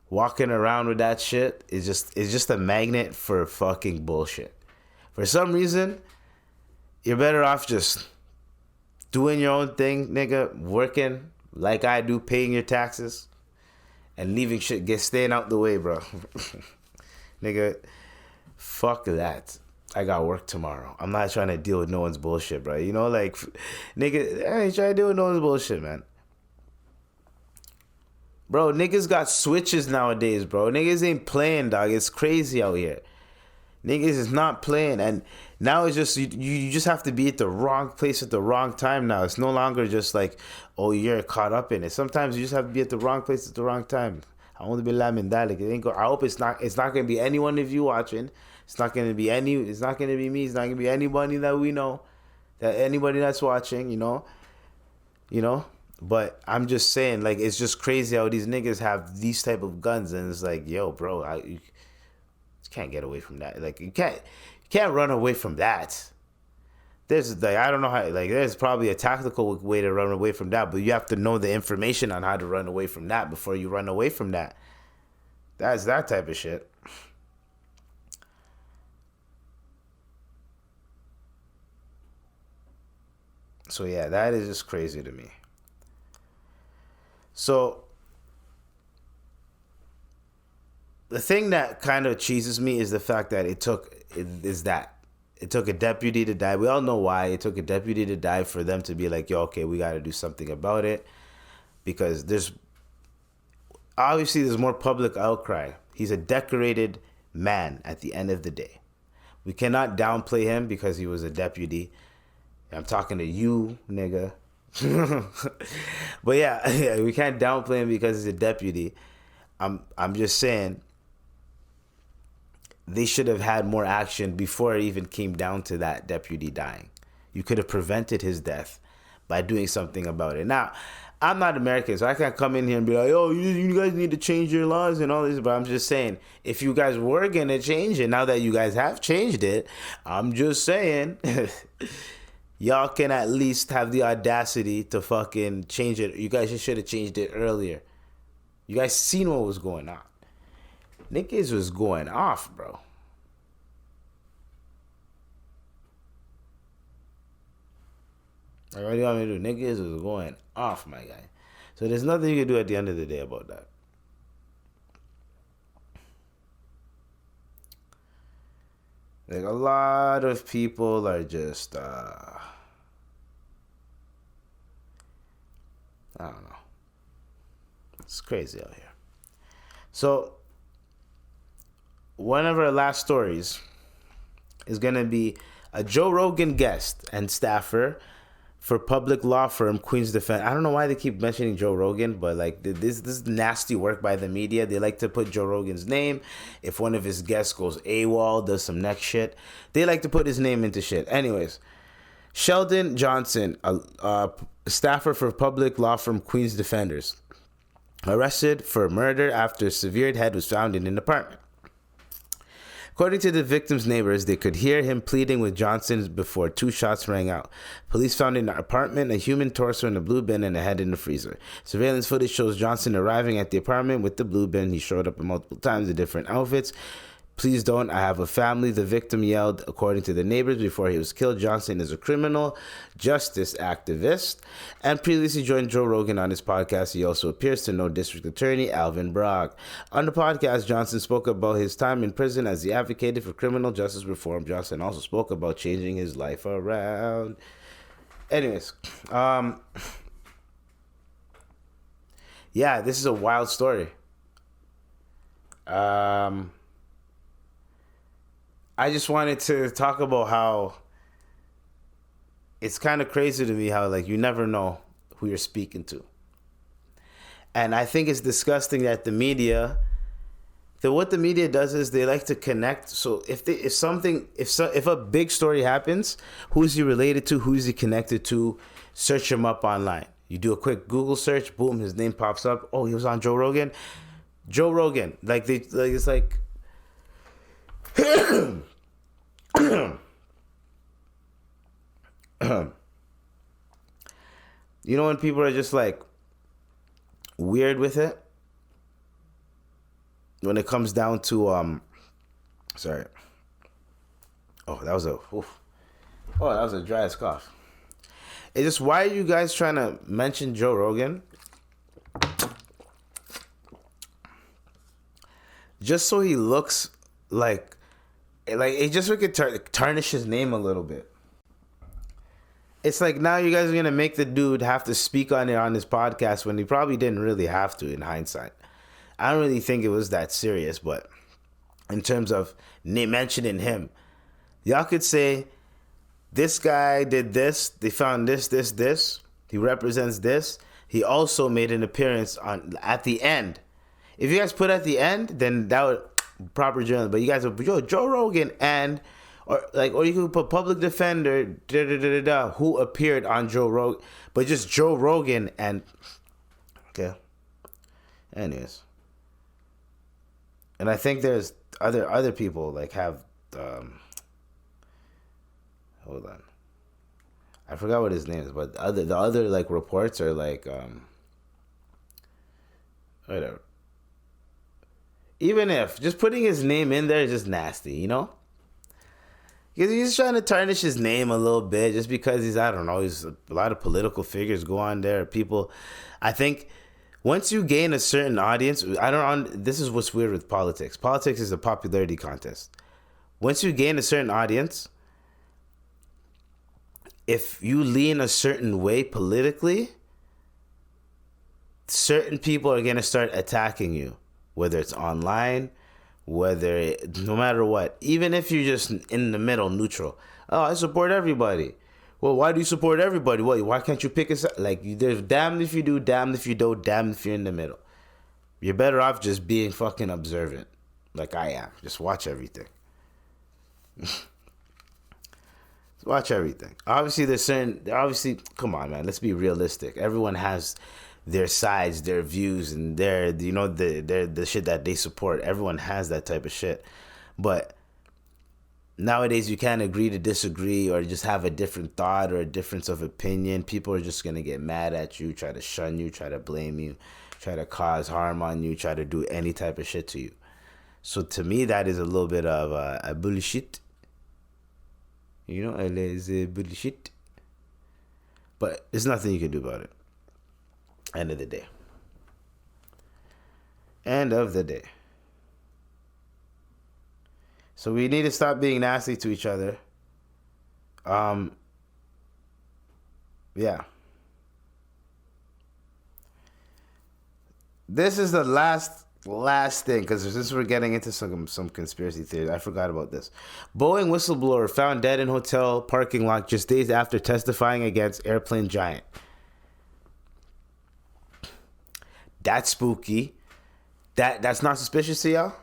walking around with that shit is just a magnet for fucking bullshit. For some reason, you're better off just doing your own thing, nigga, working like I do, paying your taxes, and leaving shit, staying out the way, bro. Nigga, fuck that. I got work tomorrow. I'm not trying to deal with no one's bullshit, bro. You know, like, nigga, I ain't trying to deal with no one's bullshit, man. Bro, niggas got switches nowadays, bro. Niggas ain't playing, dog. It's crazy out here. Niggas is not playing. And now it's just, you just have to be at the wrong place at the wrong time now. It's no longer just like, oh, you're caught up in it. Sometimes you just have to be at the wrong place at the wrong time. I want to be lambing that. I hope it's not going to be any one of you watching. It's not going to be me. It's not going to be anybody that we know. Anybody that's watching, you know. But I'm just saying, like, it's just crazy how these niggas have these type of guns, and it's like, yo, bro, you can't get away from that. Like, you can't run away from that. There's, like, I don't know how, like, there's probably a tactical way to run away from that, but you have to know the information on how to run away from that before you run away from that. That's that type of shit. So yeah, that is just crazy to me. So the thing that kind of cheeses me is the fact that it took a deputy to die. We all know why it took a deputy to die for them to be like, yo, okay, we got to do something about it, because there's more public outcry. He's a decorated man at the end of the day. We cannot downplay him because he was a deputy. I'm talking to you, nigga. But yeah, we can't downplay him because he's a deputy. I'm just saying they should have had more action before it even came down to that deputy dying. You could have prevented his death by doing something about it. Now, I'm not American, so I can't come in here and be like, oh, you guys need to change your laws and all this. But I'm just saying, if you guys were going to change it, now that you guys have changed it, I'm just saying, y'all can at least have the audacity to fucking change it. You guys should have changed it earlier. You guys seen what was going on. Niggas was going off, bro. Like, what do you want me to do? Niggas was going off, my guy. So there's nothing you can do at the end of the day about that. Like, a lot of people are just, I don't know. It's crazy out here. So, one of our last stories, is going to be a Joe Rogan guest and staffer for public law firm Queen's Defense. I don't know why they keep mentioning Joe Rogan, but like this is nasty work by the media. They like to put Joe Rogan's name. If one of his guests goes AWOL, does some next shit, they like to put his name into shit. Anyways, Sheldon Johnson, a staffer for public law firm Queen's Defenders, arrested for murder after a severed head was found in an apartment. According to the victim's neighbors, they could hear him pleading with Johnson before 2 shots rang out. Police found in the apartment a human torso in a blue bin and a head in the freezer. Surveillance footage shows Johnson arriving at the apartment with the blue bin. He showed up multiple times in different outfits. "Please don't, I have a family," the victim yelled, according to the neighbors, before he was killed. Johnson is a criminal justice activist and previously joined Joe Rogan on his podcast. He also appears to know District Attorney Alvin Bragg. On the podcast, Johnson spoke about his time in prison as he advocated for criminal justice reform. Johnson also spoke about changing his life around. Anyways, yeah, this is a wild story. I just wanted to talk about how it's kind of crazy to me how, like, you never know who you're speaking to. And I think it's disgusting that the media, what the media does is they like to connect. So if a big story happens, who's he related to? Who's he connected to? Search him up online. You do a quick Google search, boom, his name pops up. Oh, he was on Joe Rogan. Joe Rogan. It's like you know when people are just like weird with it? When it comes down to sorry. Oh, that was a dry ass cough. It's just, why are you guys trying to mention Joe Rogan? Just so he looks like it just we could tarnish his name a little bit. It's like now you guys are gonna make the dude have to speak on it on his podcast when he probably didn't really have to in hindsight. I don't really think it was that serious, but in terms of mentioning him, y'all could say this guy did this, they found this, he represents this. He also made an appearance at the end. If you guys put at the end, then that would proper journalism. But you guys are Joe Rogan or you could put public defender who appeared on Joe Rogan, but just Joe Rogan and okay. Anyways, and I think there's other people like have hold on, I forgot what his name is, but the other like reports are like whatever. Even if just putting his name in there is just nasty, you know? Because he's trying to tarnish his name a little bit just because he's a lot of political figures go on there. People, I think once you gain a certain audience, this is what's weird with politics. Politics is a popularity contest. Once you gain a certain audience, if you lean a certain way politically, certain people are going to start attacking you. Whether it's online, no matter what, even if you're just in the middle, neutral. Oh, I support everybody. Well, why do you support everybody? Why can't you pick a side? Like, there's damned if you do, damned if you don't, damned if you're in the middle. You're better off just being fucking observant, like I am. Just watch everything. Watch everything. Obviously, come on, man. Let's be realistic. Everyone has their sides, their views, and the shit that they support. Everyone has that type of shit. But nowadays you can't agree to disagree or just have a different thought or a difference of opinion. People are just going to get mad at you, try to shun you, try to blame you, try to cause harm on you, try to do any type of shit to you. So to me, that is a little bit of a bullshit. It is a bullshit. But there's nothing you can do about it. End of the day. End of the day. So we need to stop being nasty to each other. Yeah. This is the last last thing, because since we're getting into some conspiracy theories, I forgot about this. Boeing whistleblower found dead in hotel parking lot just days after testifying against airplane giant. That's spooky. That's not suspicious to y'all?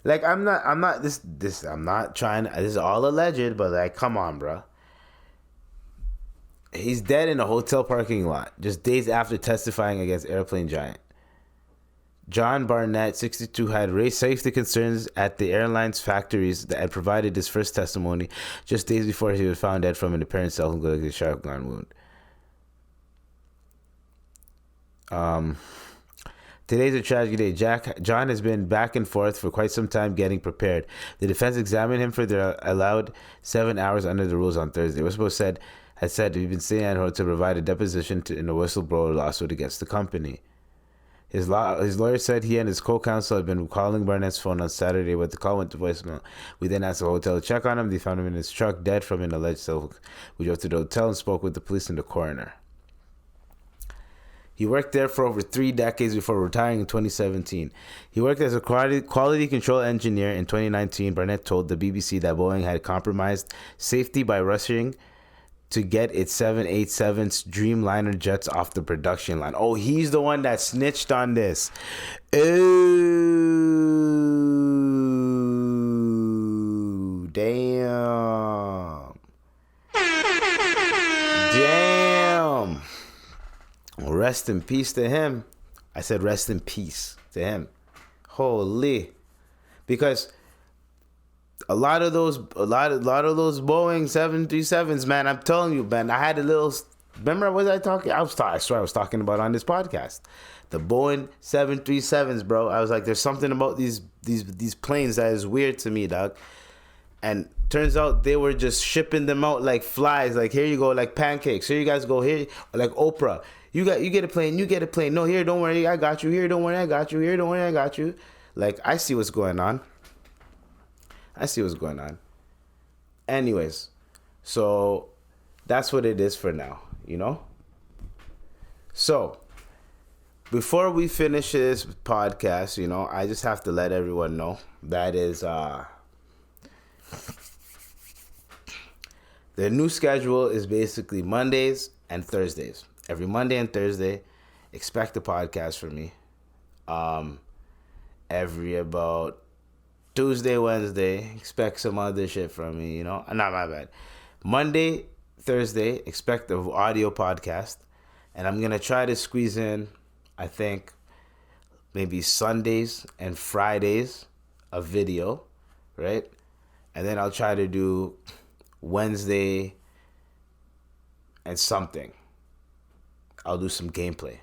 Like, I'm not trying, this is all alleged, but like, come on, bro. He's dead in a hotel parking lot just days after testifying against airplane giant. John Barnett, 62, had raised safety concerns at the airline's factories and provided his first testimony just days before he was found dead from an apparent self-inflicted shotgun wound. Today's a tragedy day. John has been back and forth for quite some time getting prepared. The defense examined him for the allowed 7 hours under the rules on Thursday. Whistleblower had said he'd been staying at home to provide a deposition in a whistleblower lawsuit against the company. His lawyer said he and his co-counsel had been calling Barnett's phone on Saturday, but the call went to voicemail. We then asked the hotel to check on him. They found him in his truck, dead from an alleged self. We drove to the hotel and spoke with the police and the coroner. He worked there for over 3 decades before retiring in 2017. He worked as a quality control engineer in 2019. Barnett told the BBC that Boeing had compromised safety by rushing to get its 787's Dreamliner jets off the production line. Oh, he's the one that snitched on this. Ooh, damn. Damn. Rest in peace to him. I said rest in peace to him. Holy. Because a lot of those Boeing 737s, man, I'm telling you, man, I had a little, remember what was I talking? I swear I was talking about on this podcast. The Boeing 737s, bro. I was like, there's something about these planes that is weird to me, dog. And turns out they were just shipping them out like flies. Like, here you go, like pancakes. Here you guys go, here, like Oprah. You get a plane, you get a plane. No, here, don't worry, I got you. Here, don't worry, I got you. Here, don't worry, I got you. Like, I see what's going on. Anyways, so that's what it is for now, you know? So, before we finish this podcast, you know, I just have to let everyone know that is, the new schedule is basically Mondays and Thursdays. Every Monday and Thursday, expect a podcast from me. Every about Tuesday, Wednesday, expect some other shit from me, you know? Not my bad. Monday, Thursday, expect the audio podcast. And I'm going to try to squeeze in, I think, maybe Sundays and Fridays, a video, right? And then I'll try to do Wednesday and something. I'll do some gameplay.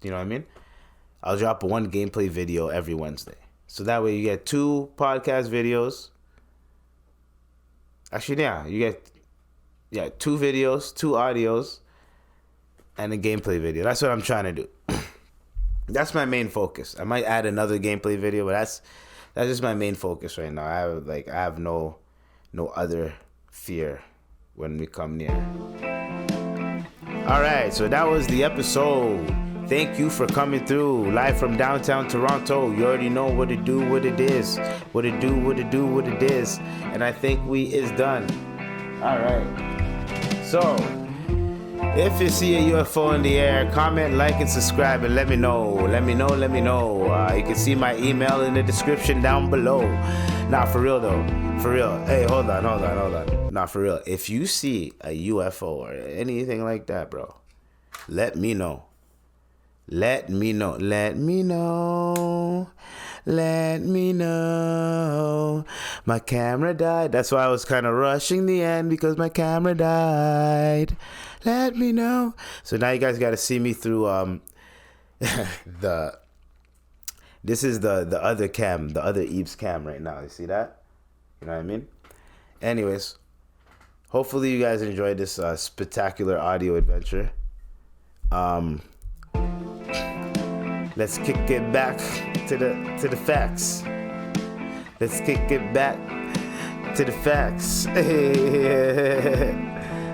You know what I mean? I'll drop one gameplay video every Wednesday. So that way you get 2 podcast videos. Actually, yeah, you get 2 videos, 2 audios, and a gameplay video. That's what I'm trying to do. That's my main focus. I might add another gameplay video, but that's just my main focus right now. I have no other fear when we come near. All right, so that was the episode. Thank you for coming through live from downtown Toronto. You already know what it do, what it is, what it do, what it do, what it is, and I think we is done. All right. So, if you see a UFO in the air, comment, like, and subscribe, and let me know. Let me know. You can see my email in the description down below. Nah, for real though. For real. Hey, hold on. Nah, for real. If you see a UFO or anything like that, bro, let me know. Let me know. My camera died. That's why I was kind of rushing the end, because my camera died. Let me know. So now you guys got to see me through this is the other cam, the other Eve's cam right now. You see that? You know what I mean? Anyways, hopefully you guys enjoyed this spectacular audio adventure. Let's kick it back to the facts. Let's kick it back to the facts. All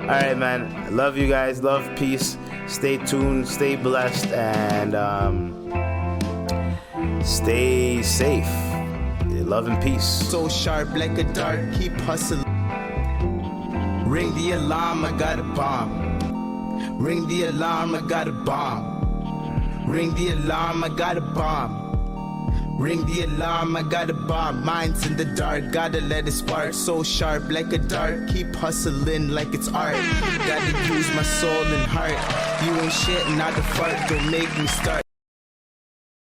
right, man. Love you guys. Love, peace. Stay tuned. Stay blessed. And Stay safe. Love and peace. So sharp like a dart, keep hustling. Ring the alarm, I got a bomb. Ring the alarm, I got a bomb. Ring the alarm, I got a bomb. Ring the alarm, I got a bomb. Mine's in the dark, gotta let it spark. So sharp like a dart, keep hustling like it's art. Gotta use my soul and heart. You ain't shit, not a fart, don't make me start.